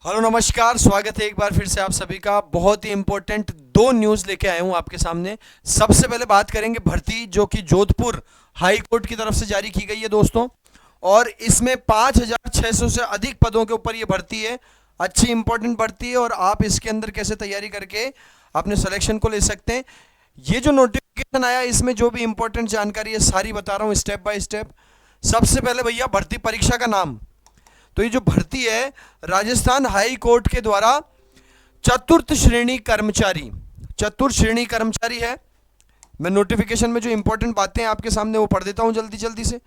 Hello नमस्कार, स्वागत है एक बार फिर से आप सभी का। बहुत ही इंपॉर्टेंट दो न्यूज़ लेके आया हूं आपके सामने। सबसे पहले बात करेंगे भर्ती जो कि जोधपुर हाई कोर्ट की तरफ से जारी की गई है दोस्तों, और इसमें 5,600 से अधिक पदों के ऊपर ये भर्ती है। अच्छी इंपॉर्टेंट भर्ती है और आप इसके अंदर कैसे तैयारी करके अपने सिलेक्शन को ले सकते हैं। ये जो नोटिफिकेशन आया इसमें जो भी इंपॉर्टेंट जानकारी है सारी बता रहा हूँ स्टेप बाय स्टेप। सबसे पहले भैया भर्ती परीक्षा का नाम। तो ये जो भर्ती है राजस्थान हाई कोर्ट के द्वारा चतुर्थ श्रेणी कर्मचारी, चतुर्थ श्रेणी कर्मचारी है। मैं नोटिफिकेशन में जो इंपॉर्टेंट बातें हैं आपके सामने वो पढ़ देता हूं जल्दी जल्दी से।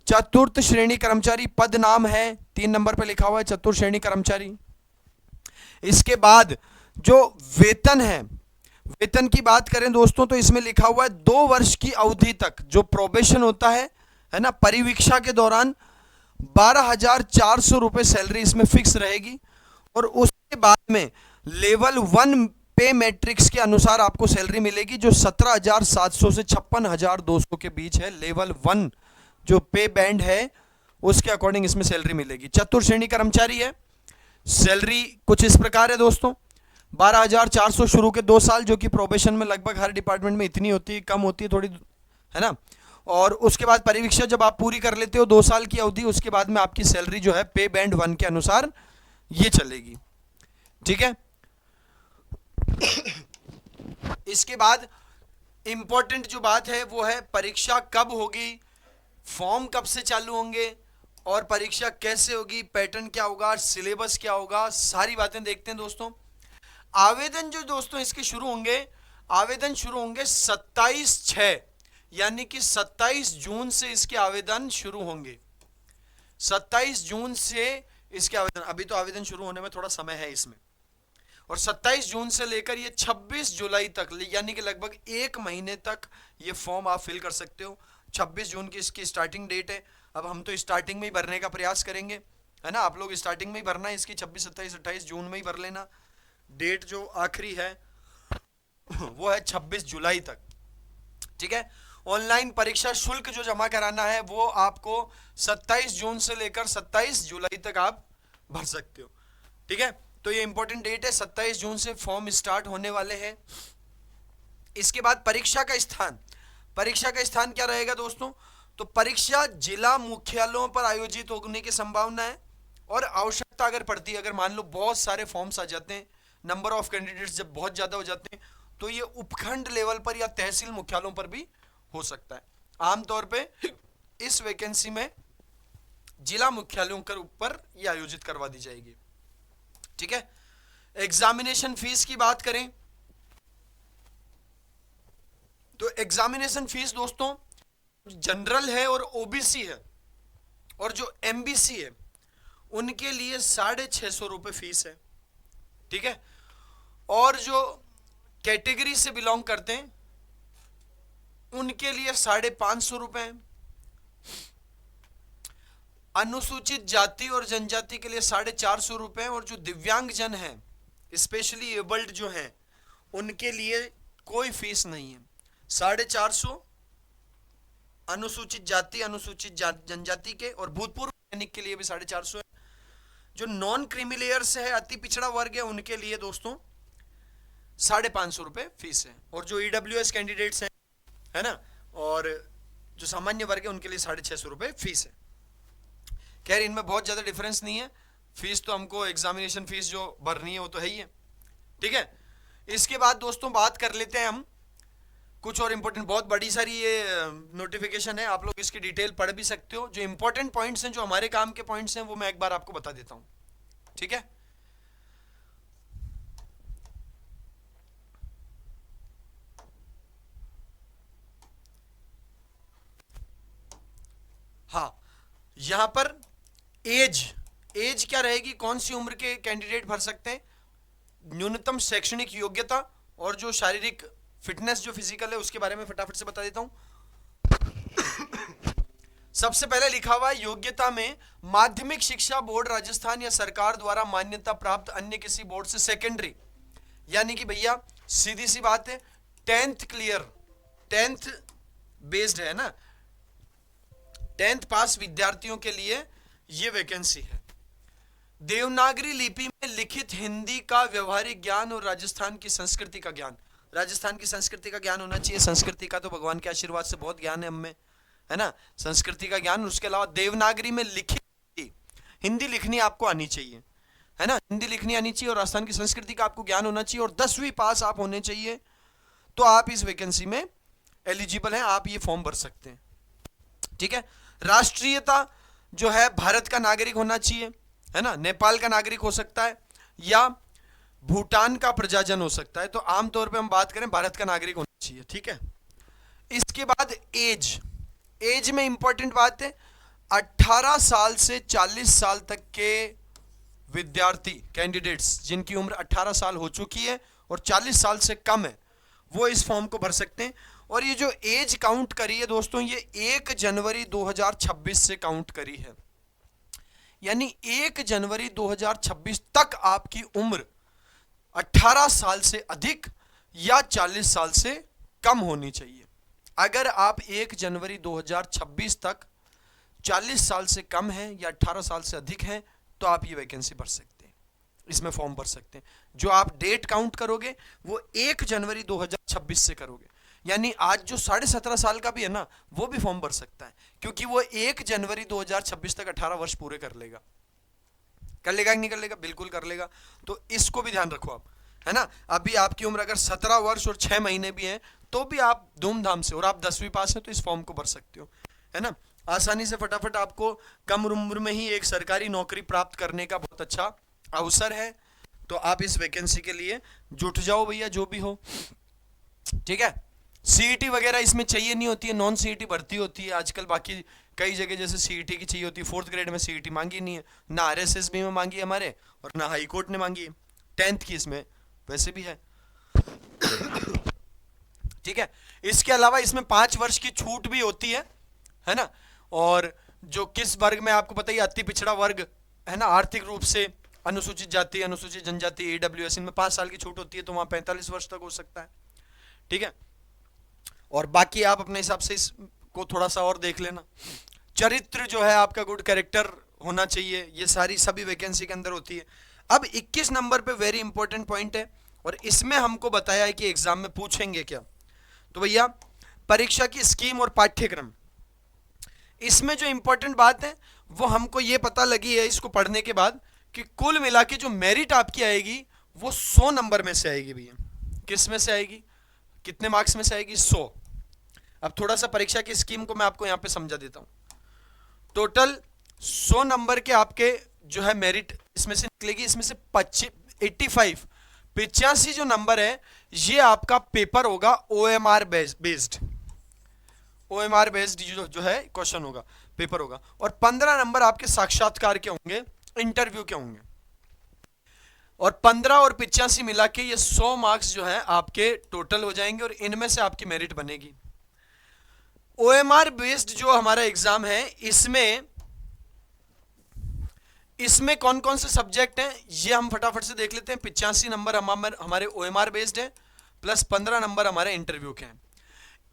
चतुर्थ श्रेणी कर्मचारी पद नाम है, 3 नंबर पे लिखा हुआ है चतुर्थ श्रेणी कर्मचारी। इसके बाद जो वेतन है, वेतन की बात करें दोस्तों तो इसमें लिखा हुआ है 2 वर्ष की अवधि तक जो प्रोबेशन होता है ना, परिवीक्षा के दौरान 12,400 रुपये सैलरी इसमें फिक्स रहेगी। और उसके बाद में लेवल 1 पे मैट्रिक्स के अनुसार आपको सैलरी मिलेगी जो 17,700 से 56,200 के बीच है। लेवल 1 जो पे बैंड है उसके अकॉर्डिंग इसमें सैलरी मिलेगी। चतुर्थ श्रेणी कर्मचारी है। सैलरी कुछ इस प्रकार है दोस्तों, 12,400 शुरू के 2 साल, जो कि प्रोबेशन में लगभग हर डिपार्टमेंट में इतनी होती है, कम होती है थोड़ी, है ना। और उसके बाद परिवीक्षा जब आप पूरी कर लेते हो 2 साल की अवधि, उसके बाद में आपकी सैलरी जो है पे बैंड 1 के अनुसार ये चलेगी। ठीक है। इसके बाद इंपॉर्टेंट जो बात है वो है परीक्षा कब होगी, फॉर्म कब से चालू होंगे और परीक्षा कैसे होगी, पैटर्न क्या होगा, सिलेबस क्या होगा, सारी बातें देखते हैं दोस्तों। आवेदन जो दोस्तों इसके शुरू होंगे, आवेदन शुरू होंगे 27/6, यानी कि 27 जून से इसके आवेदन शुरू होंगे। 27 जून से इसके आवेदन, अभी तो आवेदन शुरू होने में थोड़ा समय है इसमें, और 27 जून से लेकर ये 26 जुलाई तक, यानी कि लगभग 1 महीने तक ये फॉर्म आप फिल कर सकते हो। 26 जून की इसकी स्टार्टिंग डेट है। अब हम तो स्टार्टिंग में ही भरने का प्रयास करेंगे, है ना। आप लोग स्टार्टिंग में ही भरना है इसकी, 26, 27, 28 जून में ही भर लेना। डेट जो आखिरी है वो है 26 जुलाई तक। ठीक है। ऑनलाइन परीक्षा शुल्क जो जमा कराना है वो आपको 27 जून से लेकर 27 जुलाई तक आप भर सकते हो। ठीक है। तो ये इंपॉर्टेंट डेट है, 27 जून से फॉर्म स्टार्ट होने वाले हैं। इसके बाद परीक्षा का स्थान, परीक्षा का स्थान क्या रहेगा दोस्तों, तो परीक्षा जिला मुख्यालयों पर आयोजित होने की संभावना है। और आवश्यकता अगर पड़ती है, अगर मान लो बहुत सारे फॉर्म्स आ जाते हैं, नंबर ऑफ कैंडिडेट्स जब बहुत ज्यादा हो जाते हैं, तो ये उपखंड लेवल पर या तहसील मुख्यालयों पर भी हो सकता है। आमतौर पे इस वैकेंसी में जिला मुख्यालयों के ऊपर ये आयोजित करवा दी जाएगी। ठीक है। एग्जामिनेशन फीस की बात करें तो एग्जामिनेशन फीस दोस्तों जनरल है और ओबीसी है और जो एमबीसी है उनके लिए 650 रुपये फीस है। ठीक है। और जो कैटेगरी से बिलोंग करते हैं उनके लिए 550 रुपये है। अनुसूचित जाति और जनजाति के लिए 450 रुपये, और जो दिव्यांग जन है, स्पेशली एबल्ड जो हैं, उनके लिए कोई फीस नहीं है। 450 अनुसूचित जाति, अनुसूचित जनजाति के, और भूतपूर्व सैनिक के लिए भी 450 है। जो नॉन क्रीमी लेयर से है, अति पिछड़ा वर्ग है, उनके लिए दोस्तों 550 रुपये फीस है। और जो ईडब्ल्यूएस कैंडिडेट्स हैं, है ना, और जो सामान्य वर्ग है उनके लिए 650 रुपये फीस है। खैर इनमें बहुत ज़्यादा डिफरेंस नहीं है। फीस तो हमको एग्जामिनेशन फीस जो भरनी है वो तो है ही है। ठीक है। इसके बाद दोस्तों बात कर लेते हैं हम कुछ और इंपॉर्टेंट, बहुत बड़ी सारी ये नोटिफिकेशन है, आप लोग इसकी डिटेल पढ़ भी सकते हो। जो इंपॉर्टेंट पॉइंट्स हैं, जो हमारे काम के पॉइंट्स हैं, वो मैं एक बार आपको बता देता हूँ। ठीक है। हाँ, यहां पर एज, एज क्या रहेगी, कौन सी उम्र के कैंडिडेट भर सकते हैं, न्यूनतम शैक्षणिक योग्यता, और जो शारीरिक फिटनेस जो फिजिकल है उसके बारे में फटाफट से बता देता हूं। सबसे पहले लिखा हुआ है योग्यता में माध्यमिक शिक्षा बोर्ड राजस्थान या सरकार द्वारा मान्यता प्राप्त अन्य किसी बोर्ड से सेकेंडरी, यानी कि भैया सीधी सी बात है 10th क्लियर, 10th बेस्ड है ना, 10th पास विद्यार्थियों के लिए ये वैकेंसी है। देवनागरी लिपि में लिखित हिंदी का व्यवहारिक ज्ञान और राजस्थान की संस्कृति का ज्ञान। राजस्थान की संस्कृति का ज्ञान होना चाहिए। संस्कृति का तो भगवान के आशीर्वाद से बहुत ज्ञान है हमें, है ना। संस्कृति का ज्ञान, उसके अलावा देवनागरी में लिखित हिंदी लिखनी आपको आनी चाहिए, है ना। हिंदी लिखनी आनी चाहिए और राजस्थान की संस्कृति का आपको ज्ञान होना चाहिए और 10वीं पास आप होने चाहिए, तो आप इस वैकेंसी में एलिजिबल हैं, आप ये फॉर्म भर सकते हैं, ठीक है। राष्ट्रीयता जो है भारत का नागरिक होना चाहिए, है ना। नेपाल का नागरिक हो सकता है या भूटान का प्रजाजन हो सकता है, तो आमतौर पे हम बात करें भारत का नागरिक होना चाहिए, ठीक है। इसके बाद एज में इंपॉर्टेंट बात है, 18 साल से 40 साल तक के विद्यार्थी कैंडिडेट्स जिनकी उम्र 18 साल हो चुकी है और 40 साल से कम है, वो इस फॉर्म को भर सकते हैं। और ये जो एज काउंट करी है दोस्तों, ये 1 जनवरी 2026 से काउंट करी है, यानी 1 जनवरी 2026 तक आपकी उम्र 18 साल से अधिक या 40 साल से कम होनी चाहिए। अगर आप 1 जनवरी 2026 तक 40 साल से कम हैं या 18 साल से अधिक हैं, तो आप ये वैकेंसी भर सकते हैं, इसमें फॉर्म भर सकते हैं। जो आप डेट काउंट करोगे वो 1 जनवरी 2026 से करोगे, यानी आज जो 17.5 साल का भी है ना, वो भी फॉर्म भर सकता है, क्योंकि वो 1 जनवरी 2026 तक 18 वर्ष पूरे कर लेगा। कर लेगा कि नहीं कर लेगा? बिल्कुल कर लेगा। तो इसको भी ध्यान रखो आप, है ना। अभी आपकी उम्र अगर 17 वर्ष और 6 महीने भी है, तो भी आप धूमधाम से, और आप 10वीं पास हैं, तो इस फॉर्म को भर सकते हो, है ना। आसानी से फटाफट आपको कम उम्र में ही एक सरकारी नौकरी प्राप्त करने का बहुत अच्छा अवसर है, तो आप इस वैकेंसी के लिए जुट जाओ भैया, जो भी हो, ठीक है। सीईटी वगैरह इसमें चाहिए नहीं होती है, नॉन सीईटी भर्ती होती है आजकल। बाकी कई जगह जैसे सीईटी की चाहिए होती है, 4th ग्रेड में सीईटी मांगी नहीं है, ना आरएसएस में मांगी है हमारे, और ना हाई कोर्ट ने मांगी है। 10th की इसमें वैसे भी है, ठीक है। इसके अलावा इसमें 5 वर्ष की छूट भी होती है ना। और जो किस वर्ग में, आपको पता ही, अति पिछड़ा वर्ग है ना, आर्थिक रूप से अनुसूचित जाति, अनुसूचित जनजाति, AWS, इनमें 5 साल की छूट होती है, तो वहां 45 वर्ष तक हो सकता है, ठीक है। और बाकी आप अपने हिसाब से इसको थोड़ा सा और देख लेना। चरित्र जो है आपका गुड कैरेक्टर होना चाहिए, ये सारी सभी वैकेंसी के अंदर होती है। अब 21 नंबर पे वेरी इंपॉर्टेंट पॉइंट है, और इसमें हमको बताया है कि एग्जाम में पूछेंगे क्या। तो भैया परीक्षा की स्कीम और पाठ्यक्रम, इसमें जो इंपॉर्टेंट बात है वो हमको ये पता लगी है इसको पढ़ने के बाद, कि कुल मिला के जो मेरिट आपकी आएगी वो 100 नंबर में से आएगी भैया। किस में से आएगी? कितने मार्क्स में से आएगी? 100। अब थोड़ा सा परीक्षा की स्कीम को मैं आपको यहां पे समझा देता हूं। टोटल 100 नंबर के आपके जो है मेरिट इसमें से निकलेगी, इसमें से 85 जो नंबर है ये आपका पेपर होगा OMR बेस्ड, OMR बेस्ड जो है क्वेश्चन होगा, पेपर होगा, और 15 नंबर आपके साक्षात्कार के होंगे, इंटरव्यू के होंगे, और 15 और 85 मिला के ये 100 मार्क्स जो है आपके टोटल हो जाएंगे, और इनमें से आपकी मेरिट बनेगी। OMR बेस्ड जो हमारा एग्जाम है, इसमें कौन कौन से सब्जेक्ट हैं ये हम फटाफट से देख लेते हैं। 85 नंबर हमारे OMR बेस्ड है, प्लस 15 नंबर हमारे इंटरव्यू के हैं।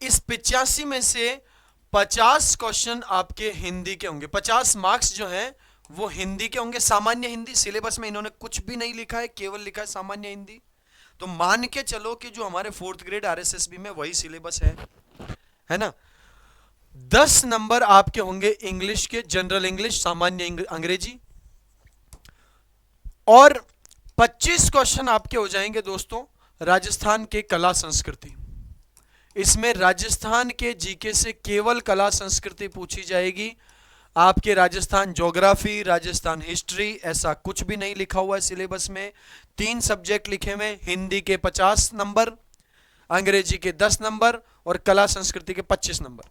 इस 85 में से 50 क्वेश्चन आपके हिंदी के होंगे, 50 मार्क्स जो हैं वो हिंदी के होंगे। सामान्य हिंदी, सिलेबस में इन्होंने कुछ भी नहीं लिखा है, केवल लिखा है सामान्य हिंदी। तो मान के चलो कि जो हमारे 4th ग्रेड RSSB में वही सिलेबस है ना। 10 नंबर आपके होंगे इंग्लिश के, जनरल इंग्लिश, सामान्य अंग्रेजी, और 25 क्वेश्चन आपके हो जाएंगे दोस्तों राजस्थान के कला संस्कृति। इसमें राजस्थान के जीके से केवल कला संस्कृति पूछी जाएगी। आपके राजस्थान ज्योग्राफी, राजस्थान हिस्ट्री, ऐसा कुछ भी नहीं लिखा हुआ है सिलेबस में। 3 सब्जेक्ट लिखे हुए, हिंदी के 50 नंबर, अंग्रेजी के 10 नंबर और कला संस्कृति के 25 नंबर,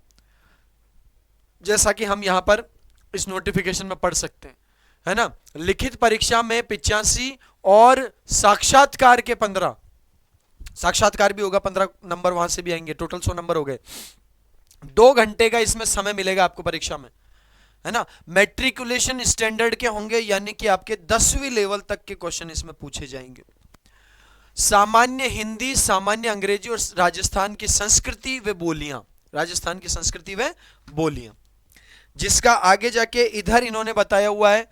जैसा कि हम यहां पर इस नोटिफिकेशन में पढ़ सकते हैं, है ना। लिखित परीक्षा में 85 और साक्षात्कार के 15, साक्षात्कार भी होगा, 15 नंबर वहां से भी आएंगे, टोटल 100 नंबर हो गए। 2 घंटे का इसमें समय मिलेगा आपको परीक्षा में, है ना। मैट्रिकुलेशन स्टैंडर्ड के होंगे, यानी कि आपके 10वीं लेवल तक के क्वेश्चन इसमें पूछे जाएंगे। सामान्य हिंदी, सामान्य अंग्रेजी और राजस्थान की संस्कृति व बोलियां, राजस्थान की संस्कृति व बोलियां, जिसका आगे जाके इधर इन्होंने बताया हुआ है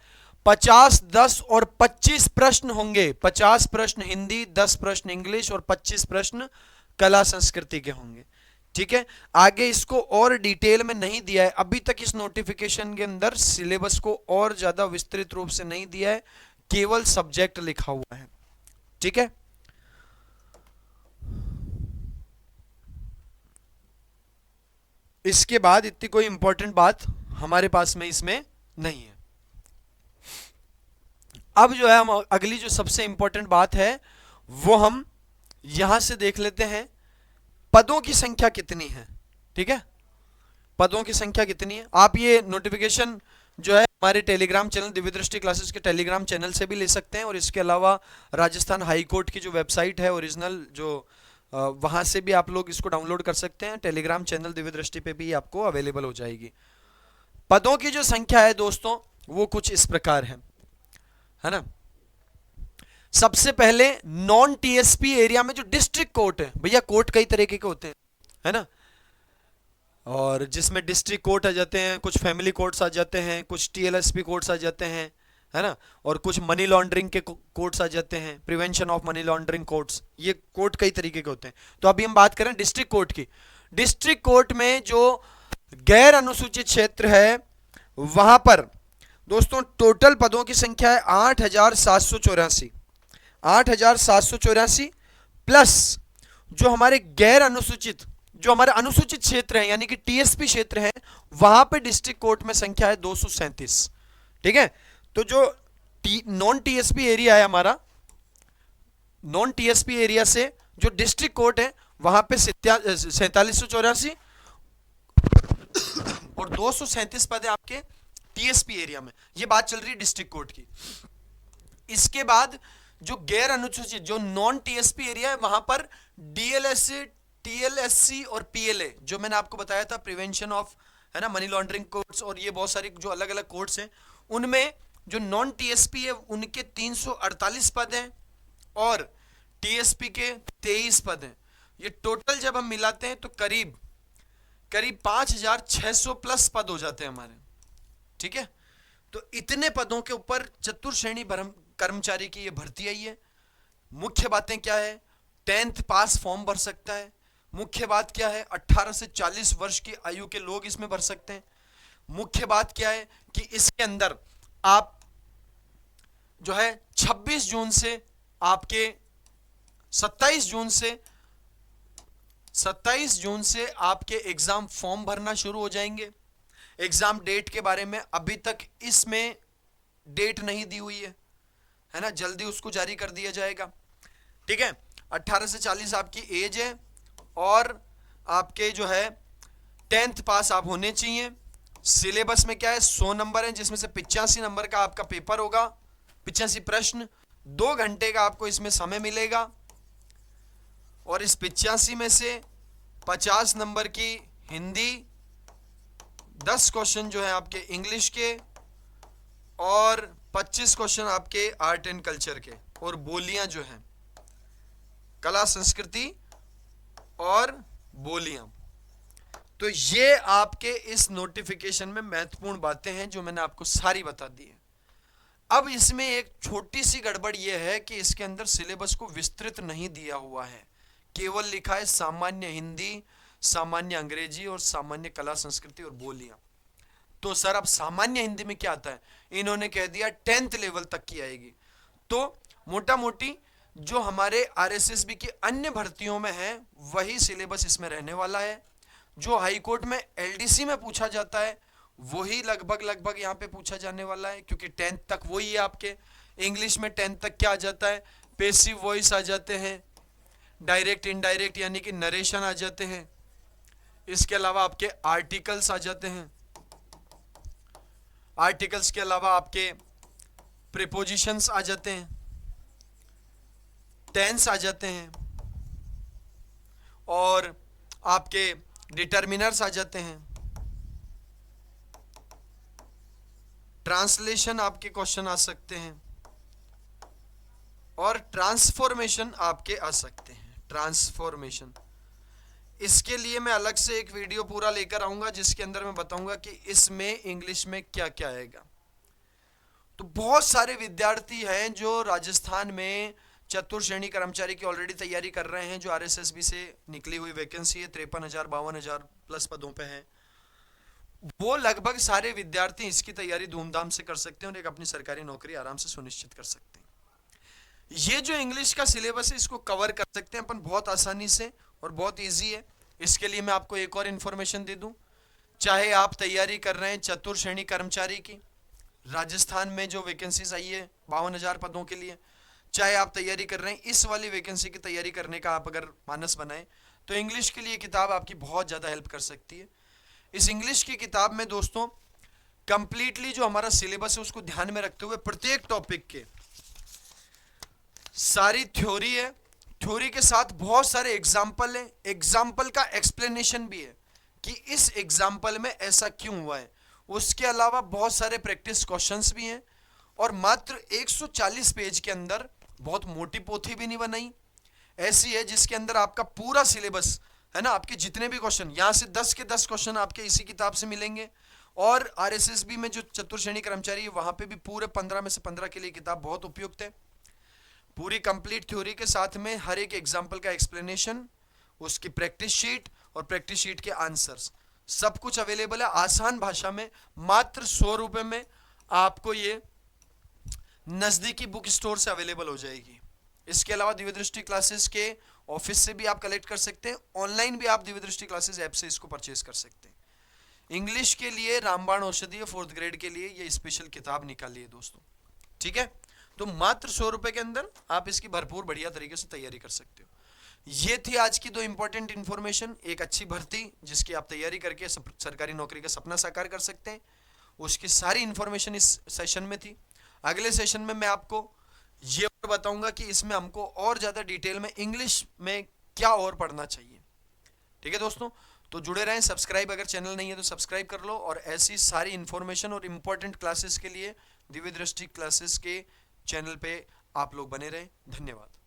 50, 10 और 25 प्रश्न होंगे। 50 प्रश्न हिंदी, 10 प्रश्न इंग्लिश और 25 प्रश्न कला संस्कृति के होंगे। ठीक है, आगे इसको और डिटेल में नहीं दिया है अभी तक, इस नोटिफिकेशन के अंदर सिलेबस को और ज्यादा विस्तृत रूप से नहीं दिया है, केवल सब्जेक्ट लिखा हुआ है। ठीक है, इसके बाद इतनी कोई इंपॉर्टेंट बात हमारे पास में इसमें नहीं है। अब जो है हम अगली जो सबसे इंपॉर्टेंट बात है वो हम यहां से देख लेते हैं, पदों की संख्या कितनी है। ठीक है, पदों की संख्या कितनी है, आप ये नोटिफिकेशन जो है हमारे टेलीग्राम चैनल दिव्य दृष्टि क्लासेस के टेलीग्राम चैनल से भी ले सकते हैं, और इसके अलावा राजस्थान हाई कोर्ट की जो वेबसाइट है ओरिजिनल, जो वहां से भी आप लोग इसको डाउनलोड कर सकते हैं। टेलीग्राम चैनल दिव्य दृष्टि पे भी आपको अवेलेबल हो जाएगी। पदों की जो संख्या है दोस्तों वो कुछ इस प्रकार है ना। सबसे पहले नॉन टीएसपी एरिया में जो डिस्ट्रिक्ट कोर्ट है, भैया कोर्ट कई तरीके के होते हैं, है ना, और जिसमें डिस्ट्रिक्ट कोर्ट आ जाते हैं, कुछ फैमिली कोर्ट्स आ जाते हैं, कुछ टीएलएसपी कोर्ट्स आ जाते हैं, है ना, और कुछ मनी लॉन्ड्रिंग के कोर्ट्स आ जाते हैं, prevention of money laundering courts. ये कोर्ट कई तरीके के होते हैं। तो अभी हम बात करें डिस्ट्रिक्ट कोर्ट की। डिस्ट्रिक्ट कोर्ट में जो गैर अनुसूचित क्षेत्र है वहां पर दोस्तों टोटल पदों की संख्या है 8,784। 8,784 प्लस जो हमारे गैर अनुसूचित, जो हमारे अनुसूचित क्षेत्र हैं यानी कि टीएसपी क्षेत्र हैं, वहां पे डिस्ट्रिक्ट कोर्ट में संख्या है 237। ठीक है, तो जो नॉन टीएसपी एरिया है हमारा, नॉन टीएसपी एरिया से जो डिस्ट्रिक्ट कोर्ट है वहां पे 4784 और 237 पद है आपके टीएसपी एरिया में। ये बात चल रही है डिस्ट्रिक्ट कोर्ट की। इसके बाद जो गैर अनुसूचित, जो नॉन टीएसपी एरिया है, वहां पर डीएलएससी, टीएलएससी और पीएलए, जो मैंने आपको बताया था प्रिवेंशन ऑफ, है ना, मनी लॉन्ड्रिंग कोर्ट्स, और ये बहुत सारी जो अलग अलग कोर्ट्स हैं, उनमें जो नॉन टीएसपी है उनके 348 पद हैं और टीएसपी के 23 पद हैं। ये टोटल जब हम मिलाते हैं तो करीब 5,600 प्लस पद हो जाते हैं हमारे। ठीक है, तो इतने पदों के ऊपर चतुर्श्रेणी कर्मचारी की ये भर्ती आई है। मुख्य बातें क्या है, 10th पास फॉर्म भर सकता है। मुख्य बात क्या है, 18 से 40 वर्ष की आयु के लोग इसमें भर सकते हैं। मुख्य बात क्या है कि इसके अंदर आप जो है 26 जून से आपके 27 जून से आपके एग्जाम फॉर्म भरना शुरू हो जाएंगे। एग्जाम डेट के बारे में अभी तक इसमें डेट नहीं दी हुई है ना, जल्दी उसको जारी कर दिया जाएगा। ठीक है, 18 से 40 आपकी एज है और आपके जो है 10th पास आप होने चाहिए। सिलेबस में क्या है, 100 नंबर है जिसमें से 85 नंबर का आपका पेपर होगा, 85 प्रश्न, 2 घंटे का आपको इसमें समय मिलेगा, और इस 85 में से 50 नंबर की हिंदी, 10 क्वेश्चन जो है आपके इंग्लिश के, और 25 क्वेश्चन आपके आर्ट एंड कल्चर के, और बोलियां जो हैं कला संस्कृति और बोलियां। तो ये आपके इस नोटिफिकेशन में महत्वपूर्ण बातें हैं जो मैंने आपको सारी बता दी है। अब इसमें एक छोटी सी गड़बड़ यह है कि इसके अंदर सिलेबस को विस्तृत नहीं दिया हुआ है, केवल लिखा है सामान्य हिंदी, सामान्य अंग्रेजी और सामान्य कला संस्कृति और बोलियां। तो सर अब सामान्य हिंदी में क्या आता है, इन्होंने कह दिया 10th लेवल तक की आएगी। तो मोटा मोटी जो हमारे आरएसएसबी की अन्य भर्तियों में है वही सिलेबस इसमें रहने वाला है। जो हाई कोर्ट में एलडीसी में पूछा जाता है वही लगभग यहाँ पे पूछा जाने वाला है, क्योंकि 10th तक वही है आपके। इंग्लिश में 10th तक क्या आ जाता है, पैसिव वॉइस आ जाते हैं, डायरेक्ट इनडायरेक्ट यानी कि नरेशन आ जाते हैं, इसके अलावा आपके आर्टिकल्स आ जाते हैं, आर्टिकल्स के अलावा आपके प्रीपोजिशंस आ जाते हैं, टेंस आ जाते हैं, और आपके डिटर्मिनर्स आ जाते हैं, ट्रांसलेशन आपके क्वेश्चन आ सकते हैं, और ट्रांसफॉर्मेशन आपके आ सकते हैं। ट्रांसफॉर्मेशन, इसके लिए मैं अलग से एक वीडियो पूरा लेकर आऊंगा जिसके अंदर मैं बताऊंगा कि इसमें इंग्लिश में क्या क्या आएगा। तो बहुत सारे विद्यार्थी हैं जो राजस्थान में चतुर्थ श्रेणी कर्मचारी की ऑलरेडी तैयारी कर रहे हैं, जो आरएसएसबी से निकली हुई वैकेंसी है, 53,000 52,000 प्लस पदों पे है। वो लगभग सारे विद्यार्थी इसकी तैयारी धूमधाम से कर सकते हैं और एक अपनी सरकारी नौकरी आराम से सुनिश्चित कर सकते हैं। ये जो इंग्लिश का सिलेबस है इसको कवर कर सकते हैं अपन बहुत आसानी से और बहुत इजी है। इसके लिए मैं आपको एक और इन्फॉर्मेशन दे दूं, चाहे आप तैयारी कर रहे हैं चतुर्थ श्रेणी कर्मचारी की, राजस्थान में जो वैकेंसीज आई है 52,000 पदों के लिए, चाहे आप तैयारी कर रहे हैं इस वाली वैकेंसी की तैयारी करने का आप अगर मानस बनाएं, तो इंग्लिश के लिए किताब आपकी बहुत ज़्यादा हेल्प कर सकती है। इस इंग्लिश की किताब में दोस्तों कंप्लीटली जो हमारा सिलेबस है उसको ध्यान में रखते हुए प्रत्येक टॉपिक के सारी थ्योरी है, थ्योरी के साथ बहुत सारे एग्जाम्पल है, एग्जाम्पल का एक्सप्लेनेशन भी है कि इस एग्जाम्पल में ऐसा क्यों हुआ है। उसके अलावा बहुत सारे प्रैक्टिस क्वेश्चंस भी हैं और मात्र 140 पेज के अंदर, बहुत मोटी पोथी भी नहीं बनाई, ऐसी है जिसके अंदर आपका पूरा सिलेबस है ना, आपके जितने भी क्वेश्चन यहां से 10 के 10 क्वेश्चन आपके इसी किताब से मिलेंगे। और आरएसएसबी में जो चतुर्थ श्रेणी कर्मचारी है वहां पे भी पूरे 15 में से 15 के लिए किताब बहुत उपयुक्त है। पूरी कंप्लीट थ्योरी के साथ में हर एक एग्जाम्पल का एक्सप्लेनेशन, उसकी प्रैक्टिस शीट और प्रैक्टिस शीट के आंसर्स, सब कुछ अवेलेबल है आसान भाषा में। मात्र 100 रुपए में आपको ये नजदीकी बुक स्टोर से अवेलेबल हो जाएगी। इसके अलावा दिव्य दृष्टि क्लासेस के ऑफिस से भी आप कलेक्ट कर सकते हैं, ऑनलाइन भी आप दिव्य दृष्टि क्लासेस ऐप से इसको परचेज कर सकते हैं। इंग्लिश के लिए रामबाण औषधि 4th ग्रेड के लिए ये स्पेशल किताब निकाली है दोस्तों, ठीक है। तो मात्र 100 रुपए के अंदर आप इसकी भरपूर बढ़िया तरीके से तैयारी कर सकते हो। ये थी आज की 2 इंपॉर्टेंट इन्फॉर्मेशन, एक अच्छी भर्ती जिसकी आप तैयारी करके सरकारी नौकरी का सपना साकार कर सकते हैं, उसकी सारी इंफॉर्मेशन इस सेशन में थी। अगले सेशन में मैं आपको ये और बताऊंगा कि इसमें हमको और ज्यादा डिटेल में इंग्लिश में क्या और पढ़ना चाहिए, ठीक है दोस्तों। तो जुड़े रहें, सब्सक्राइब अगर चैनल नहीं है तो सब्सक्राइब कर लो, और ऐसी सारी इंफॉर्मेशन और इंपॉर्टेंट क्लासेस के लिए दिव्य दृष्टि क्लासेस के चैनल पे आप लोग बने रहें। धन्यवाद।